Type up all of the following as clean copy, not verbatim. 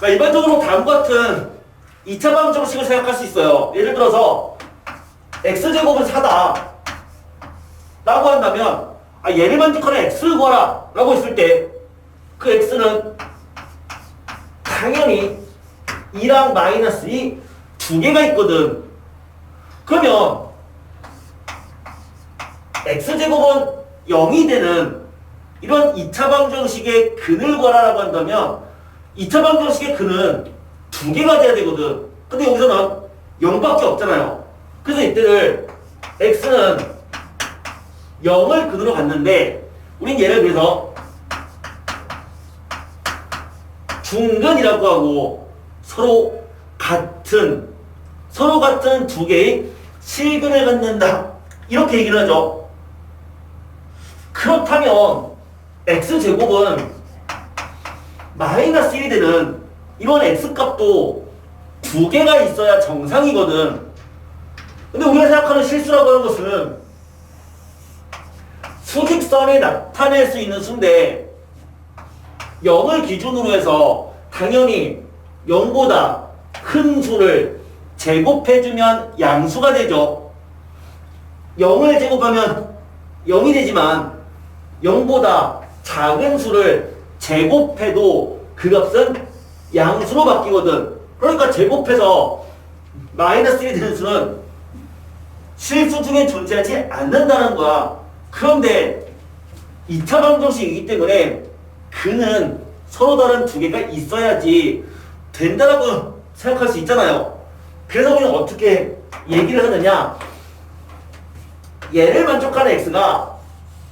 그러니까 일반적으로 다음과 같은 2차 방정식을 생각할 수 있어요. 예를 들어서 x제곱은 4다 라고 한다면 얘를 만족하는 x를 구하라 라고 했을 때 그 x는 당연히 2랑 마이너스 2 두 개가 있거든. 그러면 x제곱은 0이 되는 이런 2차 방정식의 근을 구하라고 한다면 2차 방정식의 근은 두 개가 돼야 되거든. 근데 여기서는 0밖에 없잖아요. 그래서 이때를 x는 0을 근으로 갖는데 우린 얘를 그래서 중근이라고 하고 서로 같은 두 개의 실근을 갖는다. 이렇게 얘기를 하죠. 그렇다면 x제곱은 마이너스 1이 되는 이런 x값도 두 개가 있어야 정상이거든. 근데 우리가 생각하는 실수라고 하는 것은 수직선에 나타낼 수 있는 수인데 0을 기준으로 해서 당연히 0보다 큰 수를 제곱해주면 양수가 되죠. 0을 제곱하면 0이 되지만 0보다 작은 수를 제곱해도 그 값은 양수로 바뀌거든. 그러니까 제곱해서 마이너스 1이 되는 수는 실수 중에 존재하지 않는다는 거야. 그런데 2차 방정식이기 때문에 근은 서로 다른 두 개가 있어야지 된다라고 생각할 수 있잖아요. 그래서 우리는 어떻게 얘기를 하느냐, 얘를 만족하는 x가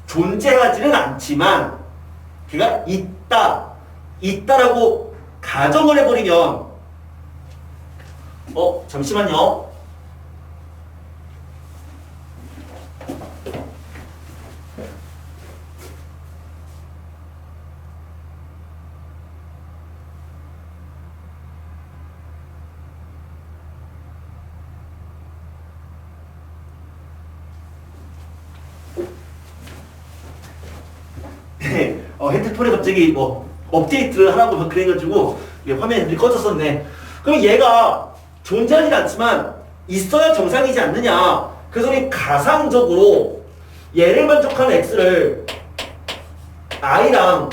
존재하지는 않지만 걔가 있다라고 가정을 해버리면 잠시만요. 핸드폰에 갑자기 업데이트를 하라고 그래가지고 화면이 꺼졌었네. 그럼 얘가 존재하지 않지만 있어야 정상이지 않느냐. 그래서 우리 가상적으로 얘를 만족하는 x를 i랑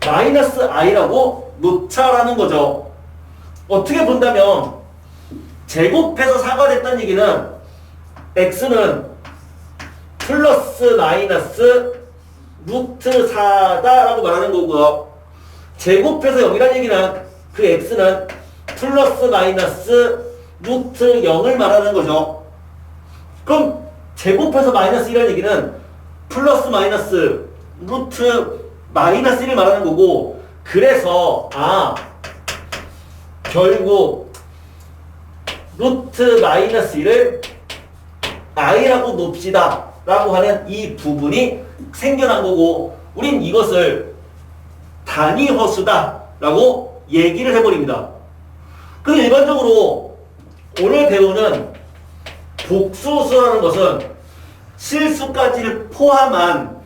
마이너스 i라고 놓자라는 거죠. 어떻게 본다면 제곱해서 4가 됐다는 얘기는 x는 플러스 마이너스 루트 4다라고 말하는 거고요. 제곱해서 0이라는 얘기는 그 x는 플러스 마이너스 루트 0을 말하는 거죠. 그럼 제곱해서 마이너스 1이라는 얘기는 플러스 마이너스 루트 마이너스 1을 말하는 거고, 그래서 결국 루트 마이너스 1을 i라고 놉시다 라고 하는 이 부분이 생겨난 거고, 우린 이것을 단위 허수다 라고 얘기를 해버립니다. 그리고 일반적으로 오늘 배우는 복수수라는 것은 실수까지를 포함한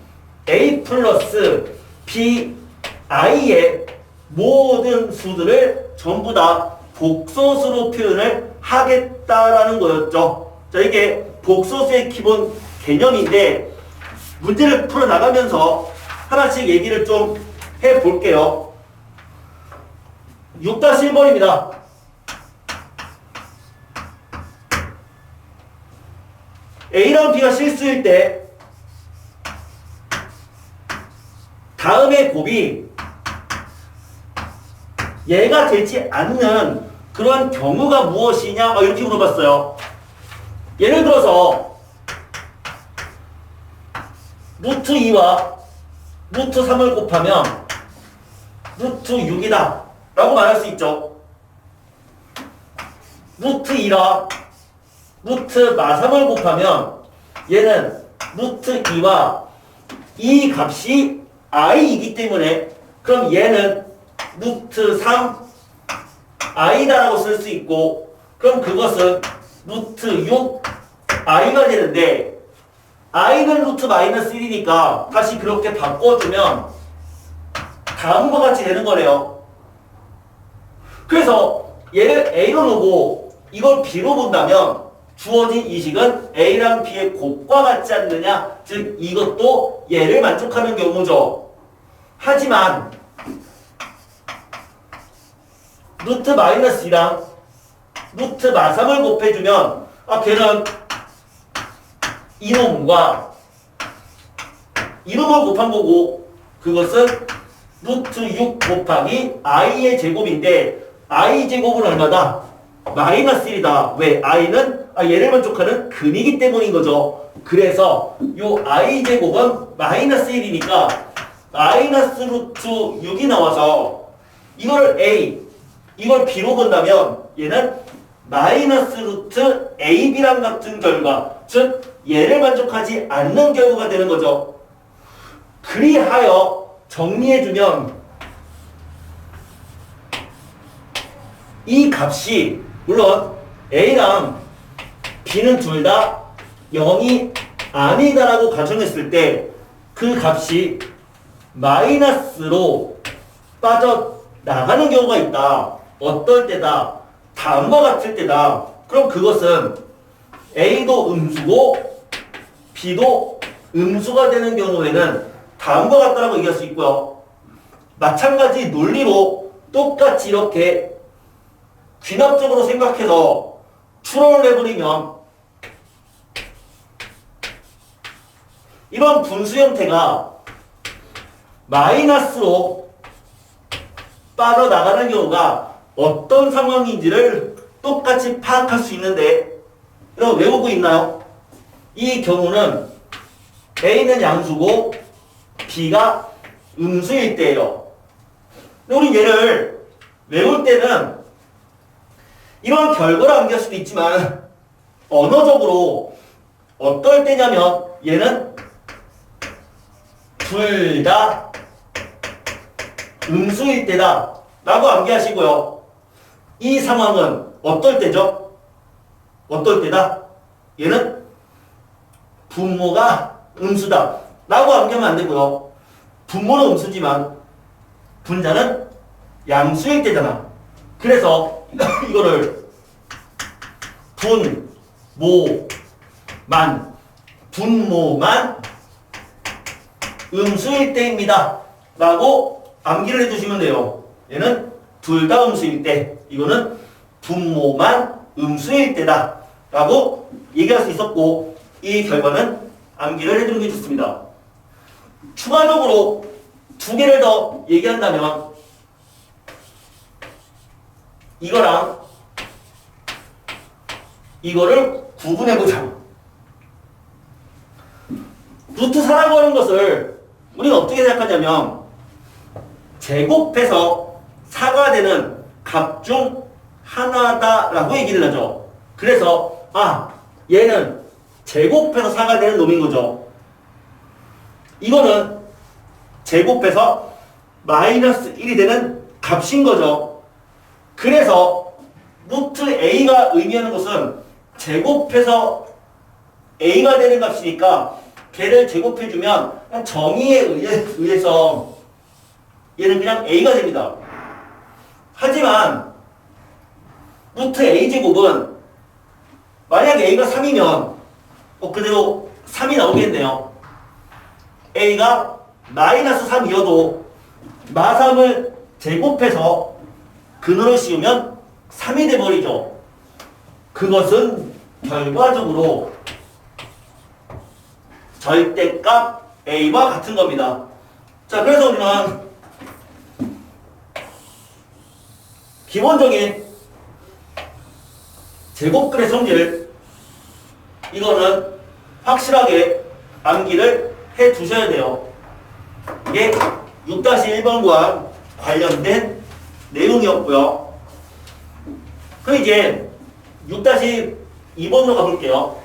a 플러스 bi의 모든 수들을 전부 다 복소수로 표현을 하겠다라는 거였죠. 자, 이게 복소수의 기본 개념인데 문제를 풀어나가면서 하나씩 얘기를 좀 해볼게요. 6-1번입니다. A랑 B가 실수일 때 다음의 곱이 얘가 되지 않는 그런 경우가 무엇이냐 이렇게 물어봤어요. 예를 들어서 루트 2와 루트 3을 곱하면 루트 6이다 라고 말할 수 있죠. 루트 2와 루트 마3을 곱하면 얘는 루트 2와 이 값이 i이기 때문에 그럼 얘는 루트 3 i다라고 쓸 수 있고, 그럼 그것은 루트 6 i가 되는데 i는 루트 마이너스 1이니까 다시 그렇게 바꿔주면 다음과 같이 되는 거래요. 그래서 얘를 A로 놓고 이걸 B로 본다면 주어진 이 식은 A랑 B의 곱과 같지 않느냐? 즉 이것도 얘를 만족하는 경우죠. 하지만 루트 마이너스 2랑 루트 마3을 곱해주면 걔는 이놈과 이놈을 곱한 거고 그것은 루트 6 곱하기 i의 제곱인데 i 제곱은 얼마다? 마이너스 1이다. 왜? i는 얘를 만족하는 근이기 때문인 거죠. 그래서 요 i 제곱은 마이너스 1이니까 마이너스 루트 6이 나와서 이거를 a 이걸 b로 본다면 얘는 마이너스 루트 ab랑 같은 결과 즉 얘를 만족하지 않는 결과가 되는 거죠. 그리하여 정리해주면 이 값이 물론 A랑 B는 둘 다 0이 아니다라고 가정했을 때 그 값이 마이너스로 빠져나가는 경우가 있다. 어떨 때다? 다음과 같을 때다. 그럼 그것은 A도 음수고 B도 음수가 되는 경우에는 다음과 같다라고 얘기할 수 있고요. 마찬가지 논리로 똑같이 이렇게 귀납적으로 생각해서 추론을 해버리면 이런 분수 형태가 마이너스로 빠져나가는 경우가 어떤 상황인지를 똑같이 파악할 수 있는데 여러분 외우고 있나요? 이 경우는 A는 양수고 B가 음수일 때예요. 근데 우리 얘를 외울 때는 이런 결과를 암기할 수도 있지만 언어적으로 어떨 때냐면 얘는 둘 다 음수일 때다 라고 암기하시고요. 이 상황은 어떨 때죠? 어떨 때다? 얘는 분모가 음수다 라고 암기하면 안 되고요. 분모는 음수지만 분자는 양수일 때잖아. 그래서 이거를 분모만 음수일 때입니다 라고 암기를 해주시면 돼요. 얘는 둘 다 음수일 때, 이거는 분모만 음수일 때다 라고 얘기할 수 있었고 이 결과는 암기를 해주는 게 좋습니다. 추가적으로 두 개를 더 얘기한다면 이거랑 이거를 구분해보자. 루트 4라고 하는 것을 우리는 어떻게 생각하냐면 제곱해서 4가 되는 값 중 하나다라고 얘기를 하죠. 그래서 얘는 제곱해서 4가 되는 놈인 거죠. 이거는 제곱해서 마이너스 1이 되는 값인 거죠. 그래서 루트 a가 의미하는 것은 제곱해서 a가 되는 값이니까 걔를 제곱해주면 그냥 정의에 의해서 얘는 그냥 a가 됩니다. 하지만 루트 a제곱은 만약 a가 3이면 그대로 3이 나오겠네요. a가 마이너스 3이어도 마3을 제곱해서 근으로 씌우면 3이 돼버리죠. 그것은 결과적으로 절대값 a와 같은 겁니다. 자, 그래서 우리는 기본적인 제곱근의 성질 이거는 확실하게 암기를 해 두셔야 돼요. 이게 6-1번과 관련된 내용이었고요. 그럼 이제 6-2번으로 가볼게요.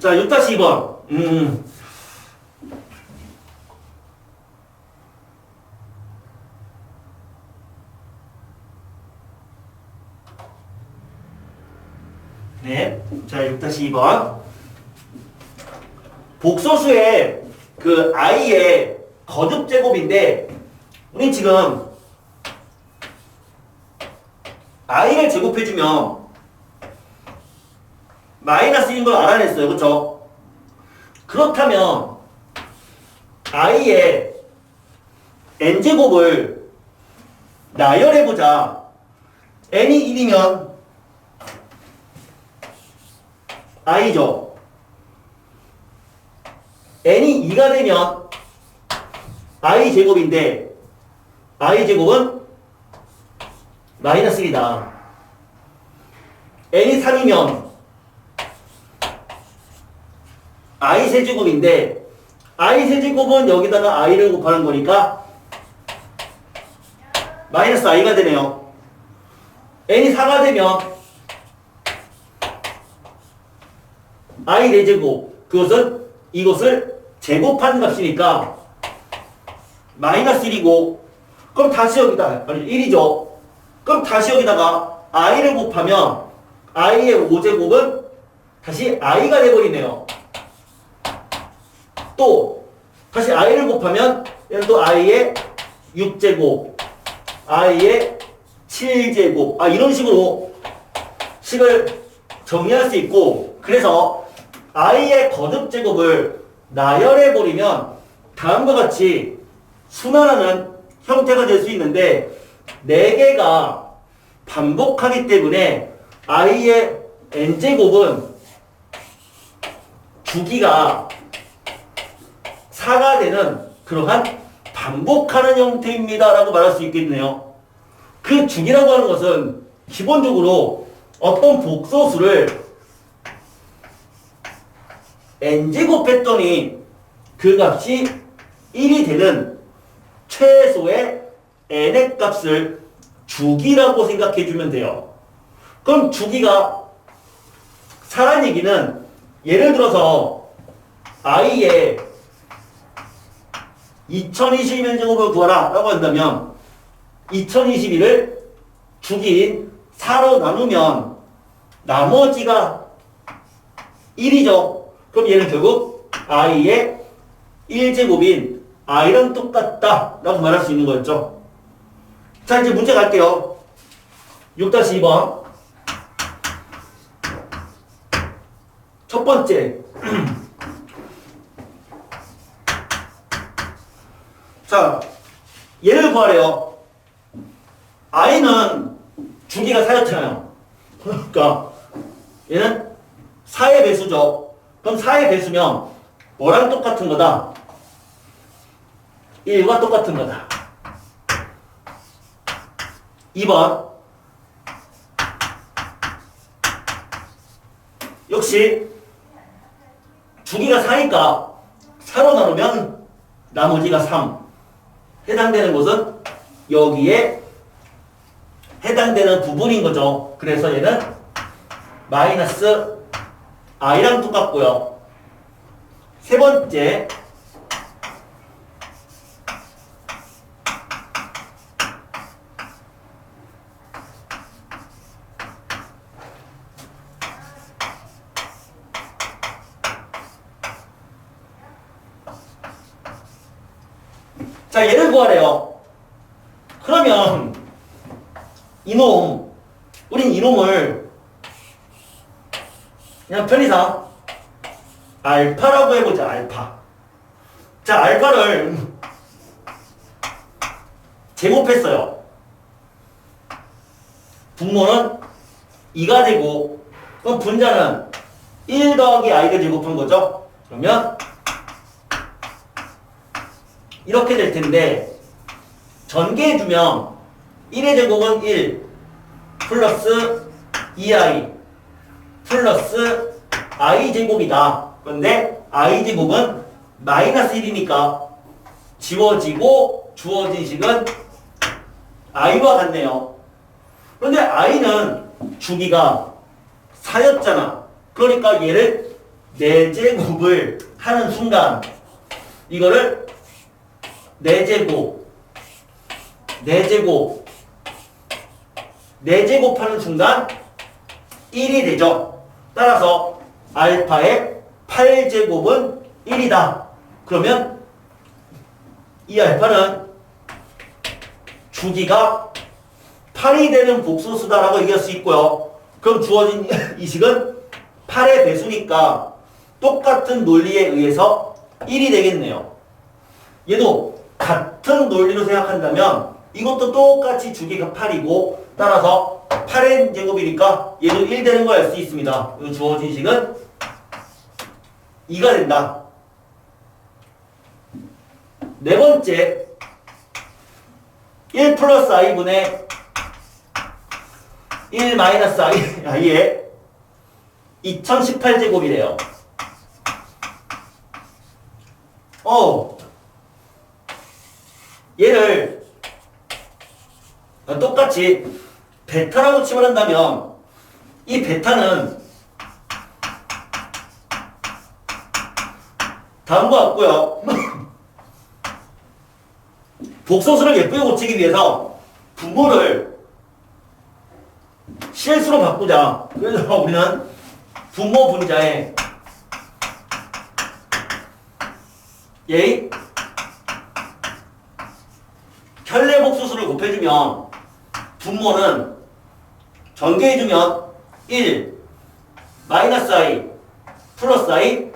자, 6-2번. 네. 자, 6-2번. 복소수의 그 i의 거듭 제곱인데, 우리 지금 i를 제곱해주면 마이너스인 걸 알아냈어요. 그쵸? 그렇다면 i의 n제곱을 나열해보자. n이 1이면 i죠. n이 2가 되면 i제곱인데 i제곱은 마이너스 1이다. n이 3이면 i세제곱인데 i세제곱은 여기다가 i를 곱하는 거니까 마이너스 i가 되네요. n이 4가 되면 i 4제곱, 그것은 이것을 제곱한 값이니까 마이너스 1이고, 그럼 다시 여기다, 아니 1이죠. 그럼 다시 여기다가 i를 곱하면 i의 5제곱은 다시 i가 돼버리네요. 또 다시 i를 곱하면 얘는 또 i의 6제곱, i의 7제곱, 이런 식으로 식을 정리할 수 있고, 그래서 i의 거듭제곱을 나열해버리면 다음과 같이 순환하는 형태가 될 수 있는데, 4개가 반복하기 때문에 i의 n제곱은 주기가 4가 되는 그러한 반복하는 형태입니다 라고 말할 수 있겠네요. 그 주기라고 하는 것은 기본적으로 어떤 복소수를 n제곱 했더니 그 값이 1이 되는 최소의 n의 값을 주기라고 생각해주면 돼요. 그럼 주기가 4란 얘기는 예를 들어서 i의 2021제곱을 구하라 라고 한다면 2021을 주기인 4로 나누면 나머지가 1이죠. 그럼 얘는 결국 i의 1제곱인 i랑 똑같다 라고 말할 수 있는 거였죠. 자, 이제 문제 갈게요. 6-2번. 첫 번째. 자, 얘를 구하래요. i는 주기가 4였잖아요. 그러니까 얘는 4의 배수죠. 그럼 4의 배수면 뭐랑 똑같은 거다? 1과 똑같은 거다. 2번. 역시 주기가 4니까 4로 나누면 나머지가 3. 해당되는 곳은 여기에 해당되는 부분인 거죠. 그래서 얘는 마이너스 i랑 똑같고요. 세 번째. 자, 얘를 구하래요. 그러면 우린 이놈을 그냥 편의상 알파라고 해보자. 알파. 자, 알파를 제곱했어요. 분모는 2가 되고, 그럼 분자는 1 더하기 i를 제곱한 거죠. 그러면 이렇게 될 텐데, 전개해주면 1의 제곱은 1 플러스 2i 플러스 i 제곱이다. 그런데 i 제곱은 마이너스 1이니까 지워지고 주어진 식은 i와 같네요. 그런데 i는 주기가 4였잖아. 그러니까 얘를 4제곱을 하는 순간 이거를 4제곱 하는 순간 1이 되죠. 따라서 알파의 8제곱은 1이다. 그러면 이 알파는 주기가 8이 되는 복소수다라고 얘기할 수 있고요. 그럼 주어진 이식은 8의 배수니까 똑같은 논리에 의해서 1이 되겠네요. 얘도 같은 논리로 생각한다면 이것도 똑같이 주기가 8이고 따라서 8의 제곱이니까 얘도 1 되는 걸 알 수 있습니다. 이 주어진 식은 2가 된다. 네 번째 1 플러스 i분의 1 마이너스 i의 2018제곱이래요. 얘를 똑같이 베타라고 치환한다면 이 베타는 다음과 같고요. 복소수를 예쁘게 고치기 위해서 분모를 실수로 바꾸자. 그래서 우리는 분모 분자에 얘 현례 복소수를 곱해주면 분모는 전개해주면 1 마이너스 i 플러스 i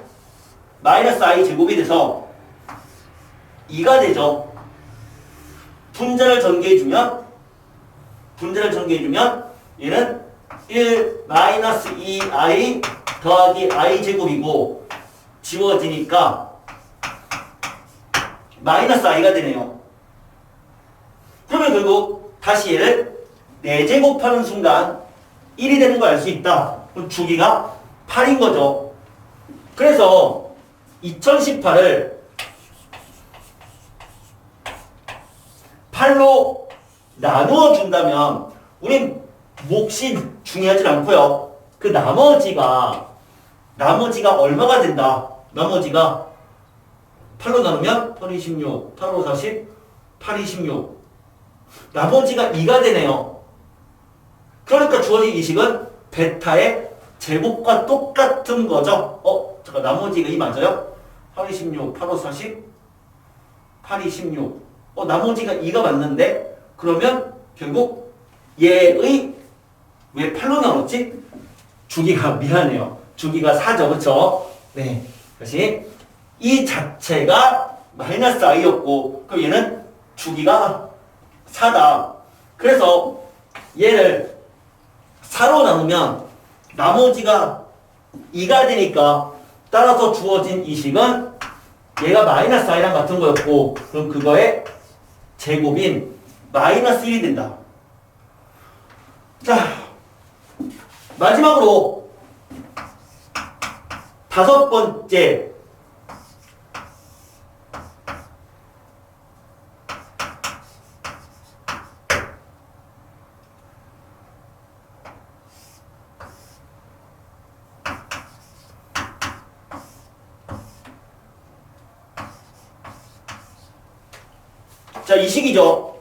마이너스 i 제곱이 돼서 2가 되죠. 분자를 전개해주면 얘는 1 마이너스 2i 더하기 i 제곱이고 지워지니까 마이너스 i가 되네요. 그러면 결국 다시 얘를 4제곱하는 순간 1이 되는 걸 알 수 있다. 그럼 주기가 8인 거죠. 그래서 2018을 8로 나누어 준다면 우린 몫이 중요하지 않고요. 그 나머지가 얼마가 된다. 나머지가 8로 나누면 8, 26, 8, 5, 40, 8, 26. 나머지가 2가 되네요. 그러니까 주어진 이식은 베타의 제곱과 똑같은 거죠. 잠깐 나머지가 2 맞아요? 8, 26, 8, 5, 40, 8, 26. 나머지가 2가 맞는데 그러면 결국 얘의 왜 8로 나눴지? 주기가 미안해요. 주기가 4죠. 그쵸? 네. 다시 이 자체가 마이너스 i였고 그럼 얘는 주기가 4다. 그래서 얘를 4로 나누면 나머지가 2가 되니까 따라서 주어진 이 식은 얘가 마이너스 i랑 같은 거였고 그럼 그거의 제곱인 마이너스 1이 된다. 자, 마지막으로 5번째 자, 이 식이죠.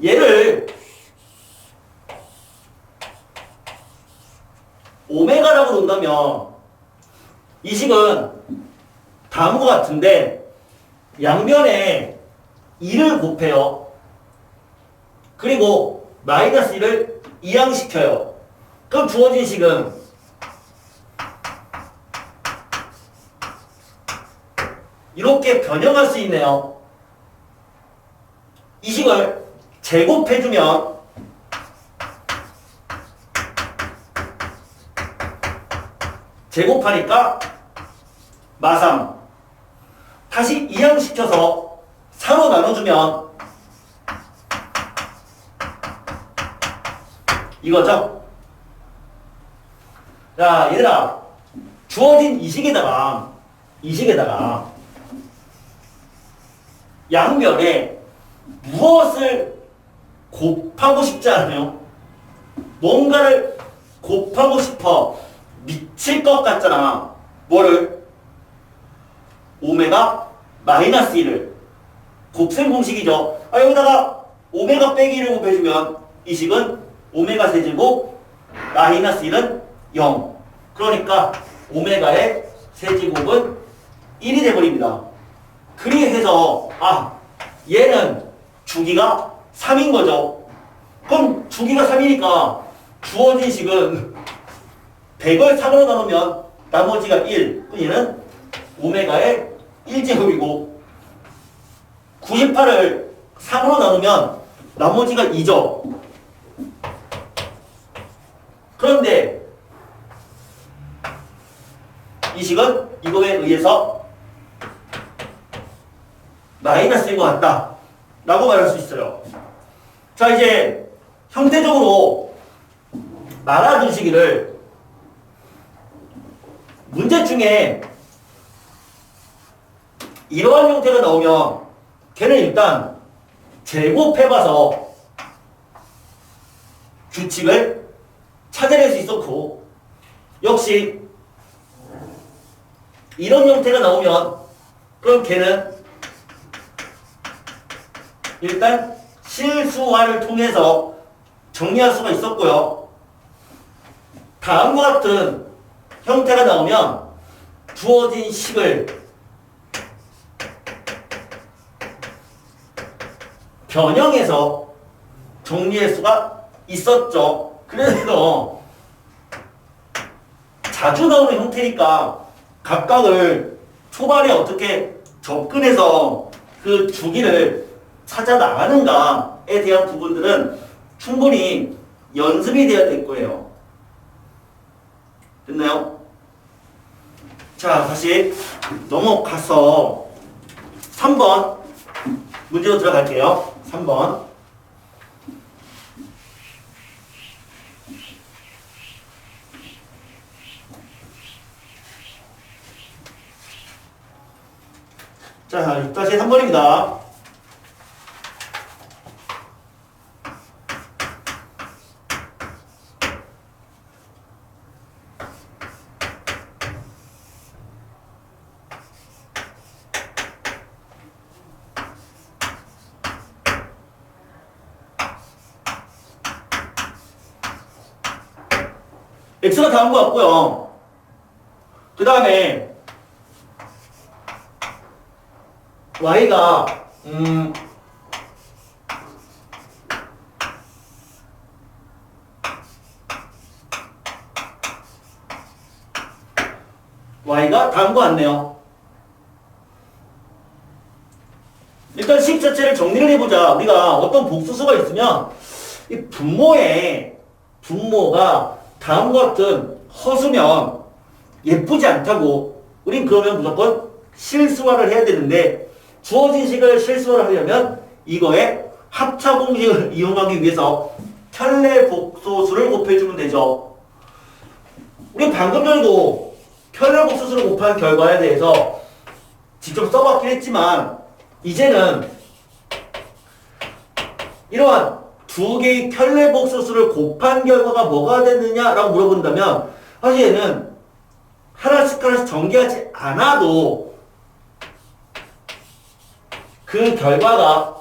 얘를 오메가라고 놓는다면 이 식은 다음과 같은데 양면에 2를 곱해요. 그리고 마이너스 1을 이항시켜요. 그럼 주어진 식은 이렇게 변형할 수 있네요. 이 식을 제곱해주면 제곱하니까 마삼 다시 이항시켜서 4로 나눠주면 이거죠. 자, 얘들아 주어진 이 식에다가 양면에 무엇을 곱하고 싶지 않아요? 뭔가를 곱하고 싶어. 미칠 것 같잖아. 뭐를? 오메가 마이너스 1을. 곱셈 공식이죠. 여기다가 오메가 빼기 1을 곱해주면 이 식은 오메가 세제곱 마이너스 1은 0. 그러니까 오메가의 세제곱은 1이 돼버립니다. 그리해서 얘는 주기가 3인 거죠. 그럼 주기가 3이니까 주어진 식은 100을 3으로 나누면 나머지가 1. 그럼 얘는 오메가의 1제곱이고 98을 3으로 나누면 나머지가 2죠. 그런데 이 식은 이거에 의해서 마이너스인 것 같다 라고 말할 수 있어요. 자, 이제 형태적으로 말아주시기를 문제 중에 이러한 형태가 나오면 걔는 일단 제곱해봐서 규칙을 찾아낼 수 있었고, 역시 이런 형태가 나오면 그럼 걔는 일단 실수화를 통해서 정리할 수가 있었고요. 다음과 같은 형태가 나오면 주어진 식을 변형해서 정리할 수가 있었죠. 그래서 자주 나오는 형태니까 각각을 초반에 어떻게 접근해서 그 주기를 찾아 나가는가에 대한 부분들은 충분히 연습이 되어야 될 거예요. 됐나요? 자, 다시 넘어가서 3번 문제로 들어갈게요. 3번. 자, 다시 3번입니다. x가 다음 것 같고요. 그 다음에 y가 y가 다음 것 같네요. 일단 식 자체를 정리를 해보자. 우리가 어떤 복수수가 있으면 이 분모가 다음과 같은 허수면 예쁘지 않다고 우린 그러면 무조건 실수화를 해야 되는데, 주어진 식을 실수화를 하려면 이거에 합차 공식을 이용하기 위해서 편례복소수를 곱해주면 되죠. 우리 방금 전에도 편례복소수를 곱한 결과에 대해서 직접 써봤긴 했지만, 이제는 이러한 두 개의 편례복소수를 곱한 결과가 뭐가 됐느냐라고 물어본다면, 사실 얘는 하나씩 전개하지 않아도 그 결과가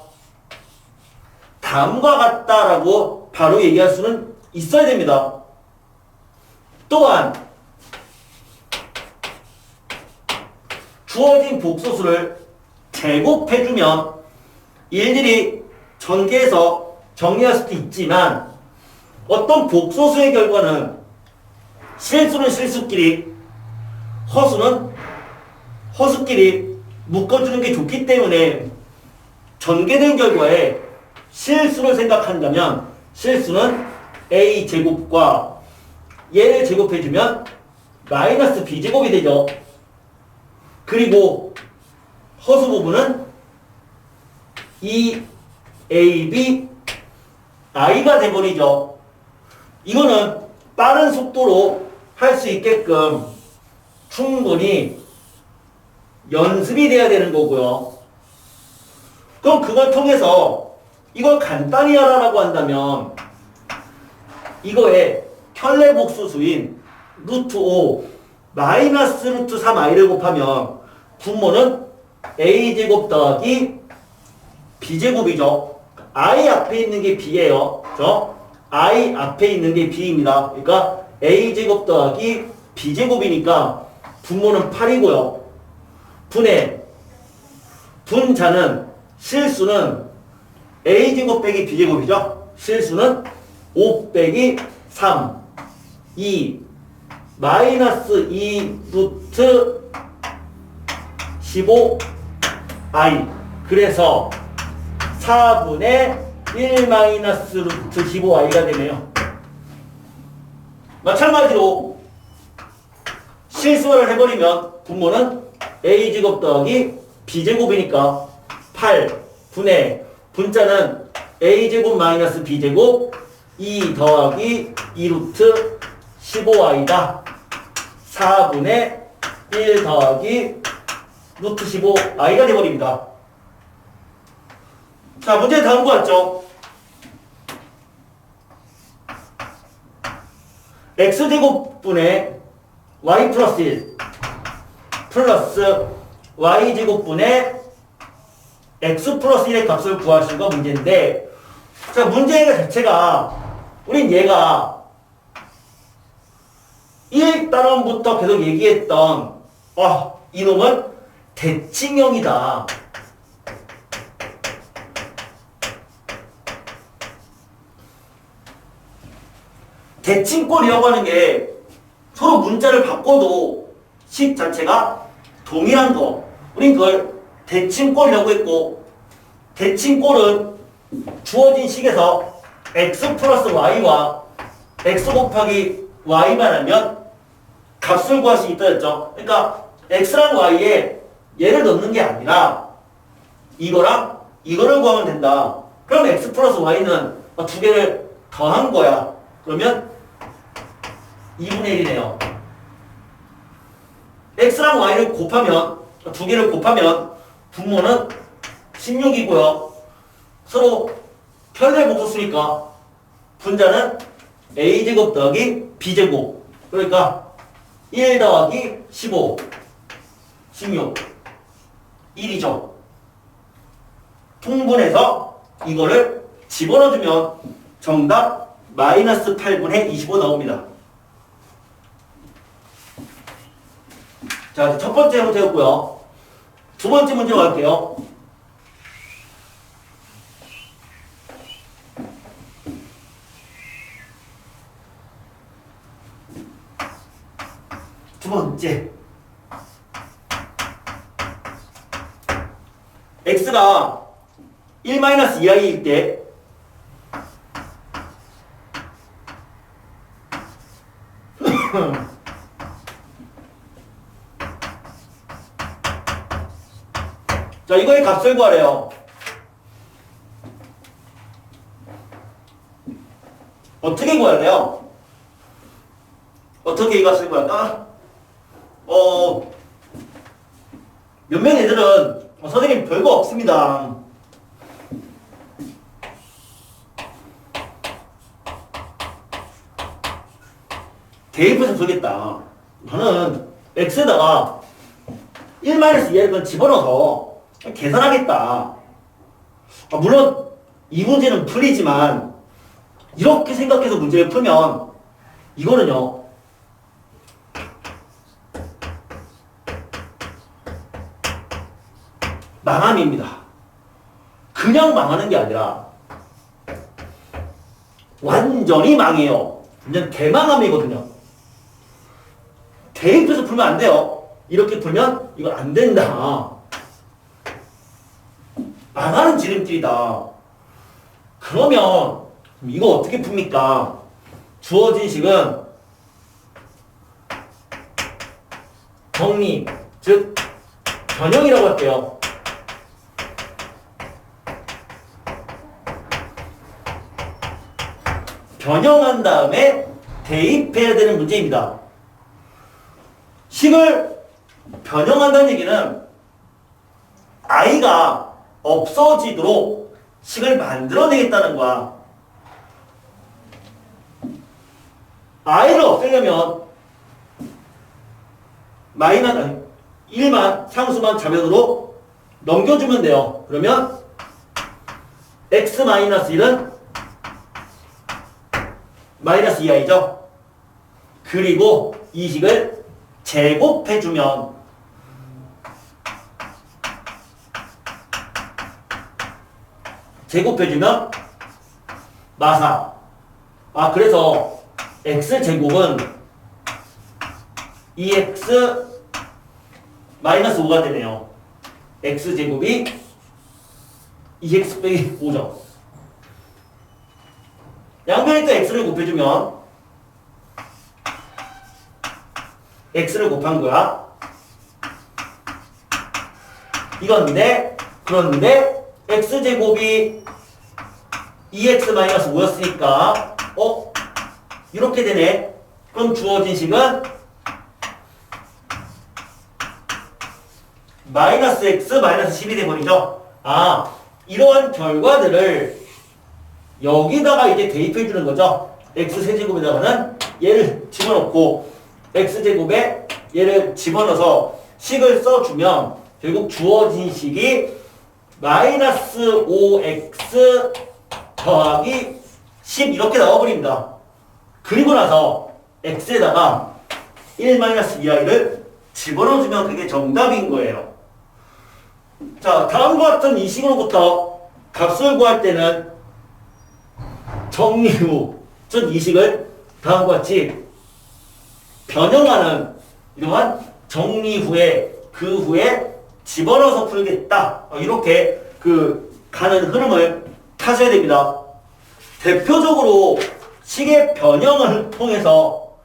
다음과 같다라고 바로 얘기할 수는 있어야 됩니다. 또한 주어진 복소수를 제곱해주면 일일이 전개해서 정리할 수도 있지만, 어떤 복소수의 결과는 실수는 실수끼리, 허수는 허수끼리 묶어주는 게 좋기 때문에 전개된 결과에 실수를 생각한다면 실수는 a제곱과 얘를 제곱해주면 마이너스 b제곱이 되죠. 그리고 허수 부분은 2ab i가 돼버리죠. 이거는 빠른 속도로 할 수 있게끔 충분히 연습이 돼야 되는 거고요. 그럼 그걸 통해서 이걸 간단히 하라고 한다면 이거에 편례복소수인 루트 5 마이너스 루트 3i를 곱하면 분모는 a제곱 더하기 b제곱이죠. i 앞에 있는 게 b예요. 그죠? I 앞에 있는 게 B입니다. 그러니까 A제곱 더하기 B제곱이니까 분모는 8이고요. 분자는 실수는 A제곱 빼기 B제곱이죠. 실수는 5 빼기 3, 2, 마이너스 2 루트 15i. 그래서 4분의 1 마이너스 루트 15i가 되네요. 마찬가지로 실수를 해버리면 분모는 A제곱 더하기 B제곱이니까 8분의 분자는 A제곱 마이너스 B제곱 2 더하기 2 루트 15i다. 4분의 1 더하기 루트 15i가 되어버립니다. 자, 문제 다음과 같죠? x제곱분의 y 플러스 1 플러스 y제곱분의 x 플러스 1의 값을 구하시고 문제인데, 자, 문제 자체가 우린 얘가 1단원부터 계속 얘기했던 이놈은 대칭형이다. 대칭꼴이라고 하는 게 서로 문자를 바꿔도 식 자체가 동일한 거. 우린 그걸 대칭꼴이라고 했고, 대칭꼴은 주어진 식에서 x 플러스 y와 x 곱하기 y만 하면 값을 구할 수 있다 했죠. 그러니까 x랑 y에 얘를 넣는 게 아니라 이거랑 이거를 구하면 된다. 그럼 x 플러스 y는 두 개를 더한 거야. 그러면 2분의 1이네요. x랑 y를 곱하면, 두 개를 곱하면 분모는 16이고요. 서로 편의 복수쓰니까 분자는 a제곱 더하기 b제곱. 그러니까 1 더하기 15, 16, 1이죠. 통분해서 이거를 집어넣어주면 정답 마이너스 8분의 25 나옵니다. 자, 첫 번째 문제 되었고요. 두 번째 문제로 갈게요. 두 번째. x가 1-2i일 때 자, 이거의 값을 구하래요. 어떻게 구해야 돼요? 어떻게 이 값을 구할까? 몇몇 애들은 선생님 별거 없습니다. 대입해서 풀겠다. 저는 x에다가 1-2를 집어넣어서 계산하겠다. 물론 이 문제는 풀리지만 이렇게 생각해서 문제를 풀면 이거는요, 망함입니다. 그냥 망하는 게 아니라 완전히 망해요. 완전 대망함이거든요. 대입해서 풀면 안 돼요. 이렇게 풀면 이거 안 된다. 망하는 지름길이다. 그러면 이거 어떻게 풉니까? 주어진 식은 정리, 즉 변형이라고 할게요. 변형한 다음에 대입해야 되는 문제입니다. 식을 변형한다는 얘기는 i가 없어지도록 식을 만들어내겠다는 거야. i를 없애려면 1만 상수만 좌변으로 넘겨주면 돼요. 그러면 x-1은 마이너스 2i죠. 그리고 이 식을 제곱해주면 마사. 그래서 x제곱은 2x 마이너스 5가 되네요. x제곱이 2x 빼기 5죠. 양변에 또 x를 곱해주면 x를 곱한 거야. 이건데, 그런데 x제곱이 2x 마이너스 5였으니까 이렇게 되네. 그럼 주어진 식은 마이너스 x 마이너스 10이 돼버리죠. 이러한 결과들을 여기다가 이제 대입해 주는 거죠. x세제곱에다가는 얘를 집어넣고 x제곱에 얘를 집어넣어서 식을 써주면 결국 주어진 식이 마이너스 5x 더하기 10 이렇게 나와버립니다. 그리고 나서 x에다가 1-2i를 집어넣어주면 그게 정답인 거예요. 자, 다음과 같은 이 식으로부터 값을 구할 때는 정리 후, 즉 이 식을 다음과 같이 변형하는 이러한 정리 후에 그 후에 집어넣어서 풀겠다. 이렇게 가는 흐름을 타셔야 됩니다. 대표적으로 식의 변형을 통해서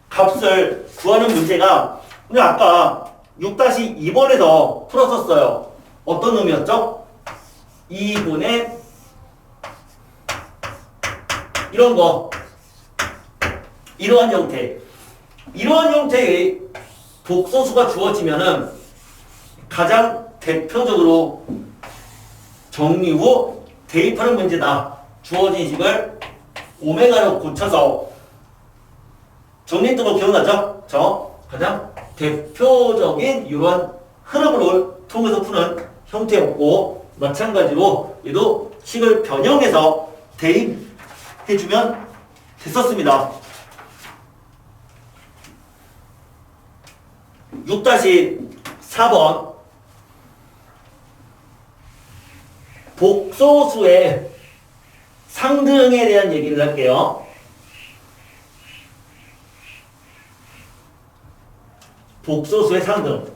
값을 구하는 문제가 근데 아까 6-2번에서 풀었었어요. 어떤 놈이었죠? 2분의 이런 거. 이러한 형태. 이러한 형태의 복소수가 주어지면은 가장 대표적으로 정리 후 대입하는 문제다. 주어진 식을 오메가로 고쳐서 정리했던 거 기억나죠? 가장 대표적인 이러한 흐름을 통해서 푸는 형태였고 마찬가지로 얘도 식을 변형해서 대입해주면 됐었습니다. 6-4번 복소수의 상등에 대한 얘기를 할게요. 복소수의 상등.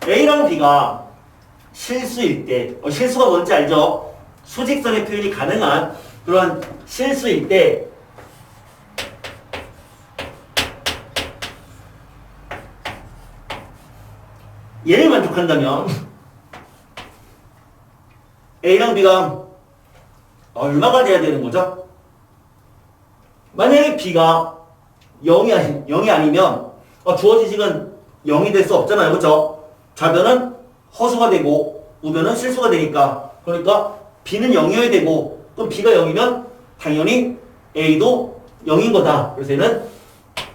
A랑 B가 실수일 때, 실수가 뭔지 알죠? 수직선의 표현이 가능한 그런 실수일 때 얘를 만족한다면 A랑 B가 얼마가 돼야 되는 거죠? 만약에 B가 0이 아니면 주어진 식은 0이 될 수 없잖아요. 그렇죠? 좌변은 허수가 되고 우변은 실수가 되니까 그러니까 B는 0이어야 되고 그럼 B가 0이면 당연히 A도 0인 거다. 그래서 얘는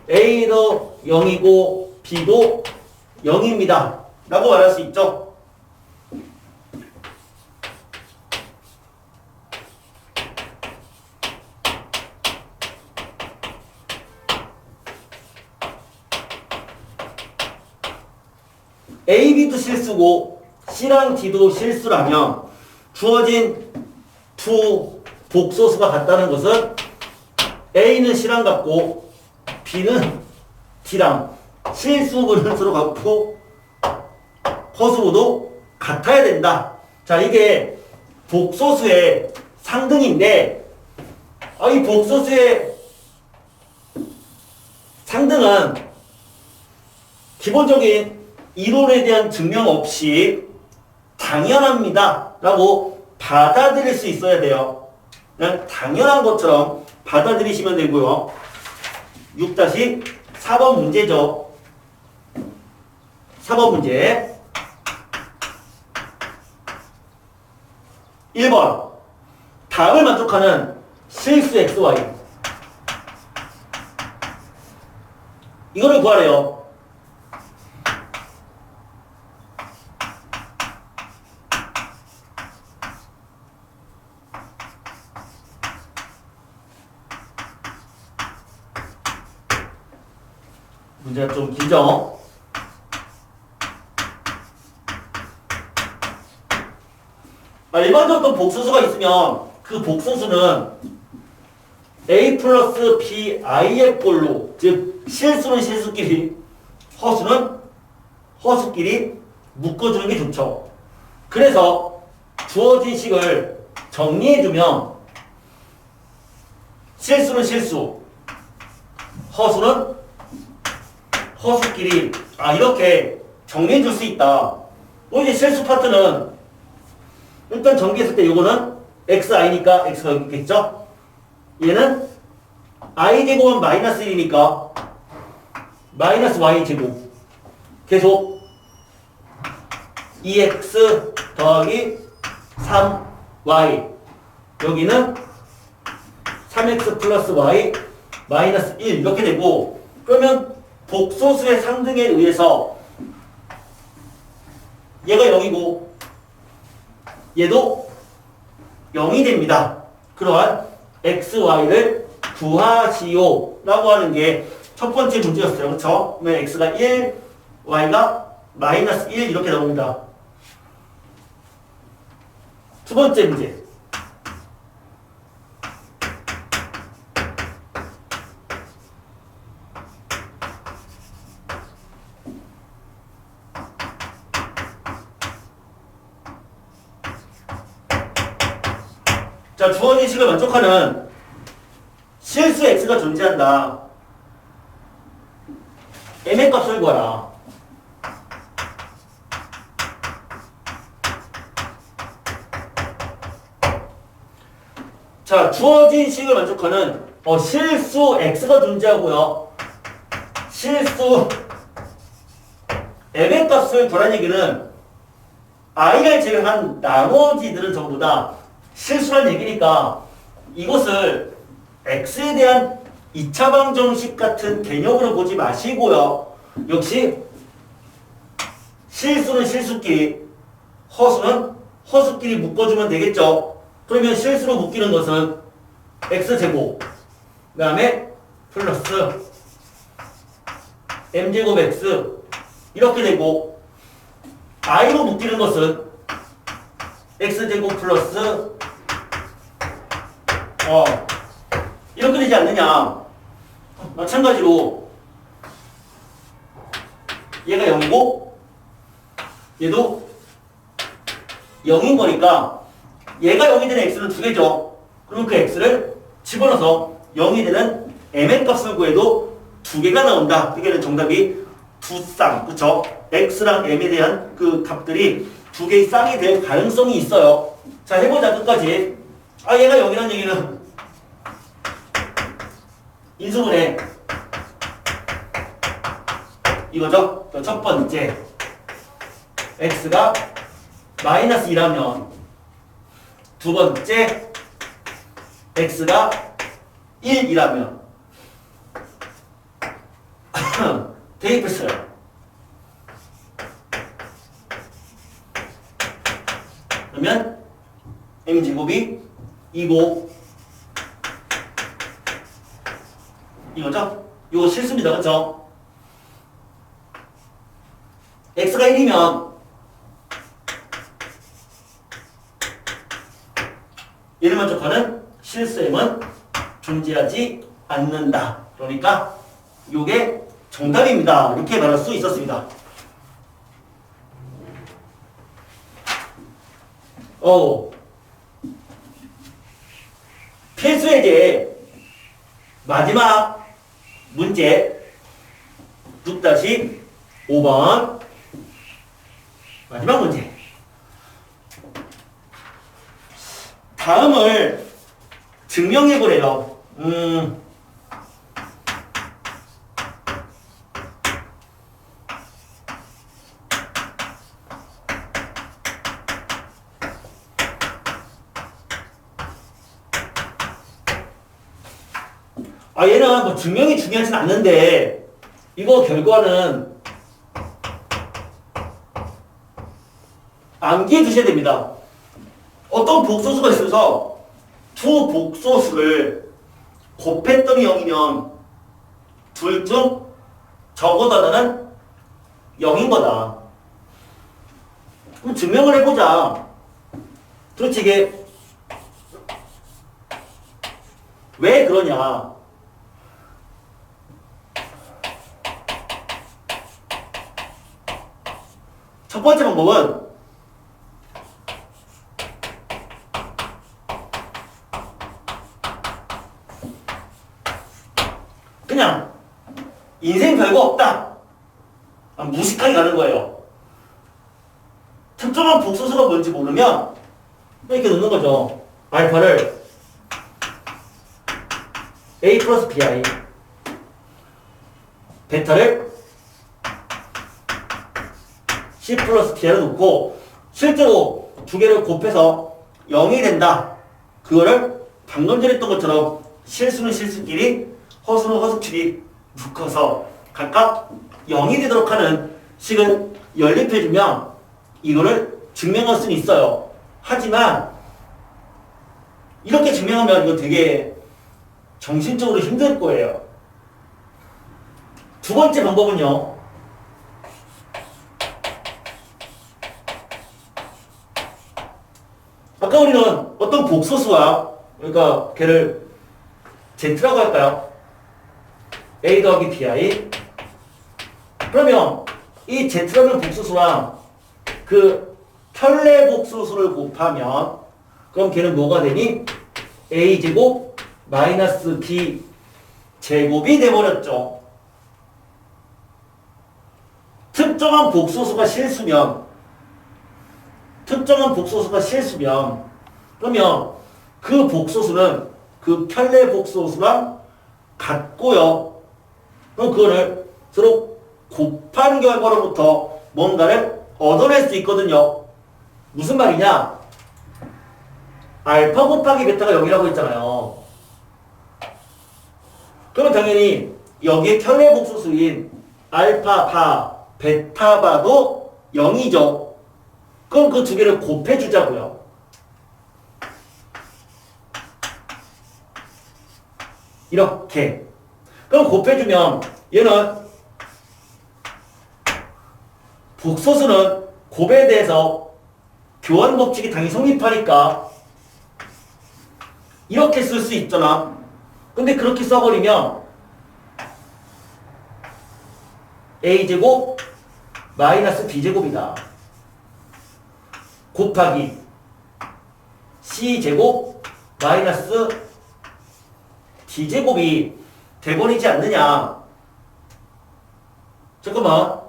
A도 0이고 B도 0입니다. 라고 말할 수 있죠. A, B도 실수고 C랑 D도 실수라면 주어진 두 복소수가 같다는 것은 A는 C랑 같고 B는 D랑 실수분은 서로 같고 허수도 같아야 된다. 자, 이게 복소수의 상등인데 이 복소수의 상등은 기본적인 이론에 대한 증명 없이 당연합니다 라고 받아들일 수 있어야 돼요. 그냥 당연한 것처럼 받아들이시면 되고요. 6-4번 문제죠. 4번 문제 1번 다음을 만족하는 실수 XY 이거를 구하래요. 문제가 좀 길죠? 일반적으로 복소수가 있으면 그 복소수는 a 플러스 b이의 꼴로, 즉 실수는 실수끼리, 허수는 허수끼리 묶어주는 게 좋죠. 그래서 주어진 식을 정리해주면 실수는 실수, 허수는 허수끼리 이렇게 정리해줄 수 있다. 또 이제 실수 파트는 일단 정리했을 때 이거는 xi니까 x가 여기 있겠죠? 얘는 i 제곱은 마이너스 1이니까 마이너스 y 제곱 계속 2x 더하기 3y 여기는 3x 플러스 y 마이너스 1 이렇게 되고 그러면 복소수의 상등에 의해서 얘가 0이고 얘도 0이 됩니다. 그러한 xy를 구하시오 라고 하는 게 첫 번째 문제였어요. 그렇죠? 그러면 x가 1, y가 마이너스 1 이렇게 나옵니다. 두 번째 문제. 자, 주어진 식을 만족하는 실수 x가 존재한다. m의 값을 구하라. 자, 주어진 식을 만족하는 실수 x가 존재하고요. 실수 m의 값을 구하라는 얘기는 i를 제외한 나머지들은 전부 다 실수란 얘기니까 이것을 x에 대한 2차 방정식 같은 개념으로 보지 마시고요. 역시 실수는 실수끼리, 허수는 허수끼리 묶어주면 되겠죠. 그러면 실수로 묶이는 것은 x제곱, 그 다음에 플러스 m제곱 x 이렇게 되고 i로 묶이는 것은 x제곱 플러스 이렇게 되지 않느냐. 마찬가지로 얘가 0이고 얘도 0인 거니까 얘가 0이 되는 x는 두 개죠. 그럼 그 x를 집어넣어서 0이 되는 m의 값을 구해도 두 개가 나온다. 그게 정답이 두 쌍, 그쵸? x랑 m에 대한 그 값들이 두 개의 쌍이 될 가능성이 있어요. 자, 해보자, 끝까지. 얘가 0이라는 얘기는 인수분해 이거죠? 첫 번째 x가 마이너스 2라면 두 번째 x가 1이라면 대입했어요. 그러면 m제곱이 2고 이거죠? 이거 실수입니다. 그쵸? x가 1이면 얘를 만족하는 실수m은 존재하지 않는다. 그러니까 이게 정답입니다. 이렇게 말할 수 있었습니다. 필수예제 마지막 문제 6-5번 마지막 문제. 다음을 증명해 보래요. 얘는 뭐 증명이 중요하진 않는데 이거 결과는 암기해 두셔야 됩니다. 어떤 복소수가 있어서 두 복소수를 곱했더니 0이면 둘 중 적어다는 0인 거다. 그럼 증명을 해보자. 그렇지, 이게 왜 그러냐. 첫 번째 방법은 그냥 인생 별거 없다. 무식하게 가는 거예요. 특정한 복소수가 뭔지 모르면 이렇게 넣는 거죠. 알파를 A 플러스 BI, 베타를 C 플러스 B로 놓고 실제로 두 개를 곱해서 0이 된다. 그거를 방금 전에 했던 것처럼 실수는 실수끼리, 허수는 허수끼리 묶어서 각각 0이 되도록 하는 식을 연립해주면 이거를 증명할 수는 있어요. 하지만 이렇게 증명하면 이거 되게 정신적으로 힘들 거예요. 두 번째 방법은요. 아까 우리는 어떤 복소수와 그러니까 걔를 Z라고 할까요? A 더하기 BI. 그러면 이 Z라는 복소수랑 그 편례 복소수를 곱하면 그럼 걔는 뭐가 되니? A제곱 마이너스 B 제곱이 돼버렸죠. 특정한 복소수가 실수면 그러면 그 복소수는 그 편례 복소수랑 같고요. 그럼 그거를 서로 곱한 결과로부터 뭔가를 얻어낼 수 있거든요. 무슨 말이냐? 알파 곱하기 베타가 0이라고 했잖아요. 그러면 당연히 여기에 편례 복소수인 알파 바, 베타 바도 0이죠. 그럼 그 두 개를 곱해주자고요. 이렇게. 그럼 곱해주면 얘는 복소수는 곱에 대해서 교환 법칙이 당연히 성립하니까 이렇게 쓸 수 있잖아. 근데 그렇게 써버리면 A제곱 마이너스 B제곱이다. 곱하기 C제곱 마이너스 D제곱이 돼버리지 않느냐. 잠깐만.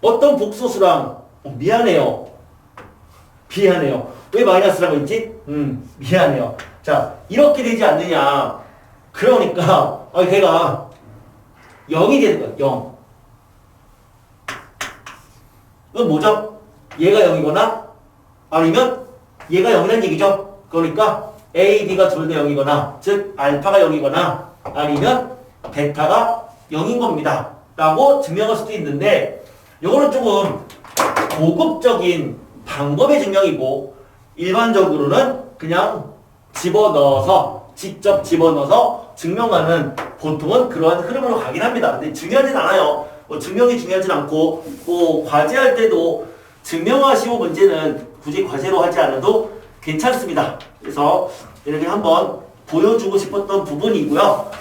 어떤 복소수랑 미안해요. 왜 마이너스라고 했지? 미안해요. 자, 이렇게 되지 않느냐. 그러니까 걔가 0이 되는 거야. 0. 그건 뭐죠? 얘가 0이거나 아니면 얘가 0이라는 얘기죠. 그러니까 A, B가 둘 다 0이거나 즉 알파가 0이거나 아니면 베타가 0인 겁니다. 라고 증명할 수도 있는데 이거는 조금 고급적인 방법의 증명이고 일반적으로는 그냥 직접 집어넣어서 증명하는 보통은 그러한 흐름으로 가긴 합니다. 근데 중요하진 않아요. 증명이 중요하진 않고 과제할 때도 증명하시오 문제는 굳이 과제로 하지 않아도 괜찮습니다. 그래서 이렇게 한번 보여주고 싶었던 부분이고요.